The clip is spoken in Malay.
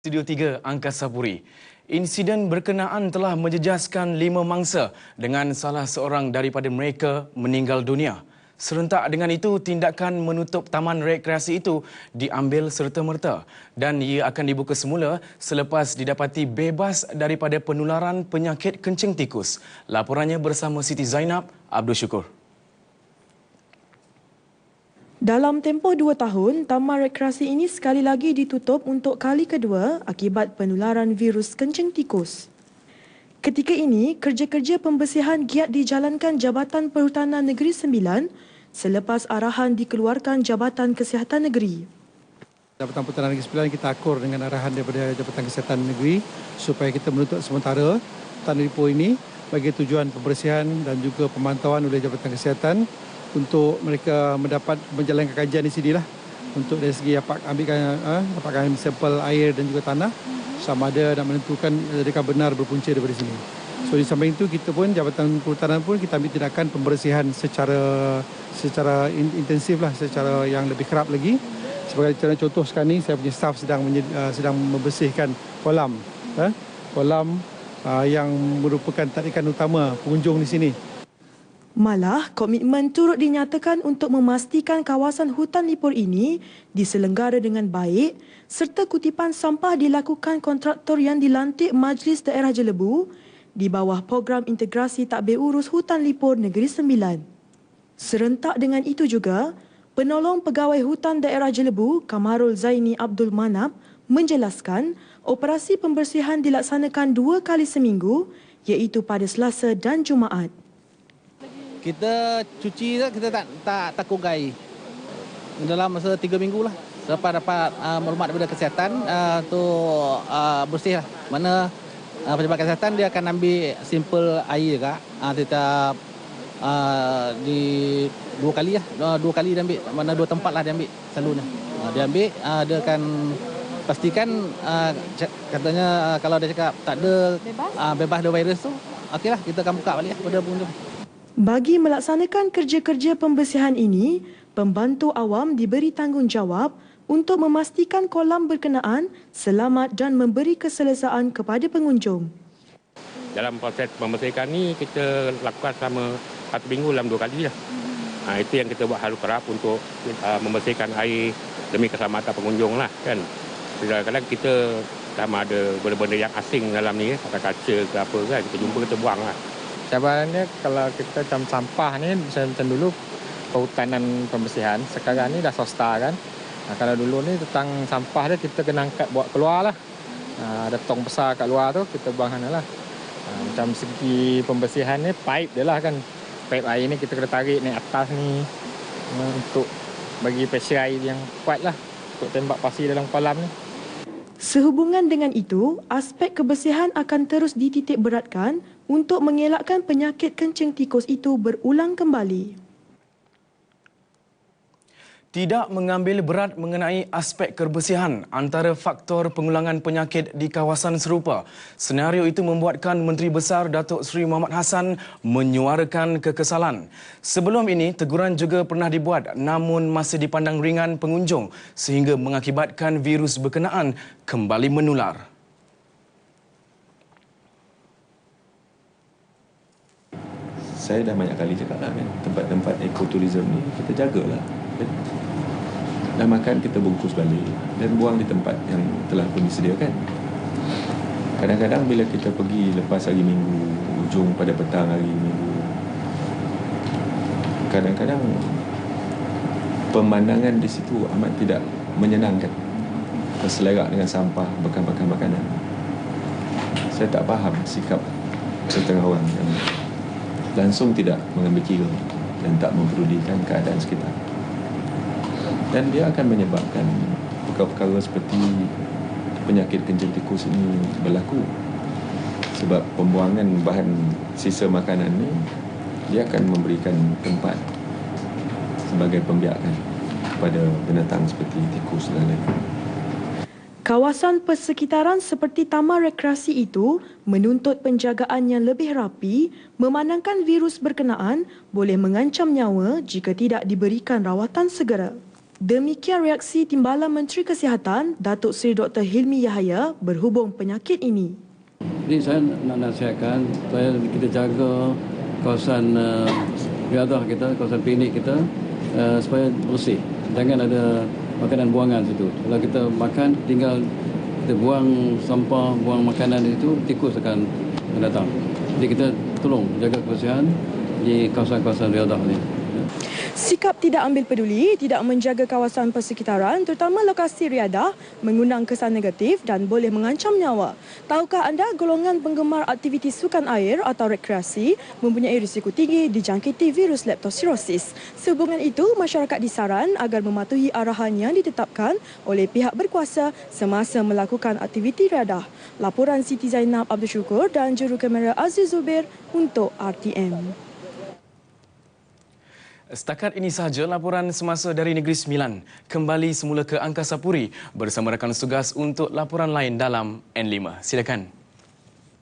Studio 3 Angkasa Puri. Insiden berkenaan telah menjejaskan 5 mangsa dengan salah seorang daripada mereka meninggal dunia. Serentak dengan itu, tindakan menutup taman rekreasi itu diambil serta-merta dan ia akan dibuka semula selepas didapati bebas daripada penularan penyakit kencing tikus. Laporannya bersama Siti Zainab Abdul Syukur. Dalam tempoh 2 tahun, taman rekreasi ini sekali lagi ditutup untuk kali kedua akibat penularan virus kencing tikus. Ketika ini, kerja-kerja pembersihan giat dijalankan Jabatan Perhutanan Negeri Sembilan selepas arahan dikeluarkan Jabatan Kesihatan Negeri. Jabatan Perhutanan Negeri Sembilan kita akur dengan arahan daripada Jabatan Kesihatan Negeri supaya kita menutup sementara Tanah Lipo ini bagi tujuan pembersihan dan juga pemantauan oleh Jabatan Kesihatan untuk mereka menjalankan kajian di sini lah untuk dari segi apakah sampel air dan juga tanah sama ada nak menentukan adakah benar berpunca daripada sini. So di samping itu kita pun Jabatan Perhutanan pun kita ambil tindakan pembersihan secara intensif lah, secara yang lebih kerap lagi. Sebagai contoh sekarang ni saya punya staf sedang membersihkan kolam yang merupakan tarikan utama pengunjung di sini. Malah, komitmen turut dinyatakan untuk memastikan kawasan hutan Lipur ini diselenggara dengan baik serta kutipan sampah dilakukan kontraktor yang dilantik Majlis Daerah Jelebu di bawah program integrasi tadbir urus hutan Lipur Negeri Sembilan. Serentak dengan itu juga, penolong pegawai hutan daerah Jelebu Kamarul Zaini Abdul Manap menjelaskan operasi pembersihan dilaksanakan 2 kali seminggu iaitu pada Selasa dan Jumaat. Kita cuci kita tak takugai dalam masa 3 minggu lah. Selepas dapat maklumat daripada kesihatan untuk bersih lah. Mana pejabat kesihatan dia akan ambil sampel air setiap di 2 kali lah. 2 kali dia ambil, mana 2 tempat lah dia ambil selalunya. Dia ambil, dia akan pastikan katanya kalau dia cakap tak ada bebas dari virus tu, okeylah kita akan buka balik lah pada pengunjung. Bagi melaksanakan kerja-kerja pembersihan ini, pembantu awam diberi tanggungjawab untuk memastikan kolam berkenaan selamat dan memberi keselesaan kepada pengunjung. Dalam proses pembersihan ini kita lakukan selama 1 minggu dalam 2 kali lah. Itu yang kita buat halu kerap untuk membersihkan air demi keselamatan pengunjung lah kan. Kadang-kadang kita sama ada benda-benda yang asing dalam ni, kaca ke apa kan, kita jumpa kita buang lah. Cabarannya kalau kita macam sampah ni macam dulu perhutanan pembersihan, sekarang ni dah swasta kan. Kalau dulu ni tentang sampah dia kita kena angkat bawa keluar lah. Ada tong besar kat luar tu kita buang sana lah. Macam segi pembersihan ni pipe dia lah kan. Pipe air ni kita kena tarik naik atas ni untuk bagi pressure air yang kuat lah untuk tembak pasir dalam kolam ni. Sehubungan dengan itu, aspek kebersihan akan terus dititik beratkan untuk mengelakkan penyakit kencing tikus itu berulang kembali. Tidak mengambil berat mengenai aspek kebersihan antara faktor pengulangan penyakit di kawasan serupa. Senario itu membuatkan Menteri Besar Datuk Seri Mohamad Hassan menyuarakan kekesalan. Sebelum ini, teguran juga pernah dibuat namun masih dipandang ringan pengunjung sehingga mengakibatkan virus berkenaan kembali menular. Saya dah banyak kali cakap lah kan, tempat-tempat ekoturism ni kita jagalah. Dah makan kita bungkus balik dan buang di tempat yang telah pun disediakan. Kadang-kadang bila kita pergi lepas hari Minggu, ujung pada petang hari Minggu, kadang-kadang pemandangan di situ amat tidak menyenangkan, berselerak dengan sampah, bekas-bekas makanan. Saya tak faham sikap setengah orang yang langsung tidak mengambil kira dan tak mempedulikan keadaan sekitar. Dan dia akan menyebabkan perkara-perkara seperti penyakit kencing tikus ini berlaku. Sebab pembuangan bahan sisa makanan ini, dia akan memberikan tempat sebagai pembiakan kepada binatang seperti tikus dan lain-lain. Kawasan persekitaran seperti taman rekreasi itu menuntut penjagaan yang lebih rapi memandangkan virus berkenaan boleh mengancam nyawa jika tidak diberikan rawatan segera. Demikian reaksi Timbalan Menteri Kesihatan Datuk Seri Dr. Hilmi Yahaya berhubung penyakit ini. Jadi saya nak nasihatkan supaya kita jaga kawasan riadah kita, kawasan piknik kita supaya bersih. Jangan ada makanan buangan situ. Kalau kita makan, tinggal kita buang sampah, buang makanan itu, tikus akan datang. Jadi kita tolong jaga kebersihan di kawasan-kawasan riadah ini. Sikap tidak ambil peduli, tidak menjaga kawasan persekitaran terutama lokasi riadah mengundang kesan negatif dan boleh mengancam nyawa. Tahukah anda golongan penggemar aktiviti sukan air atau rekreasi mempunyai risiko tinggi dijangkiti virus leptospirosis. Sehubungan itu, masyarakat disaran agar mematuhi arahan yang ditetapkan oleh pihak berkuasa semasa melakukan aktiviti riadah. Laporan Siti Zainab Abdul Syukur dan juru kamera Aziz Zubair untuk RTM. Setakat ini sahaja laporan semasa dari Negeri Sembilan. Kembali semula ke Angkasa Puri bersama rakan tugas untuk laporan lain dalam N5. Silakan.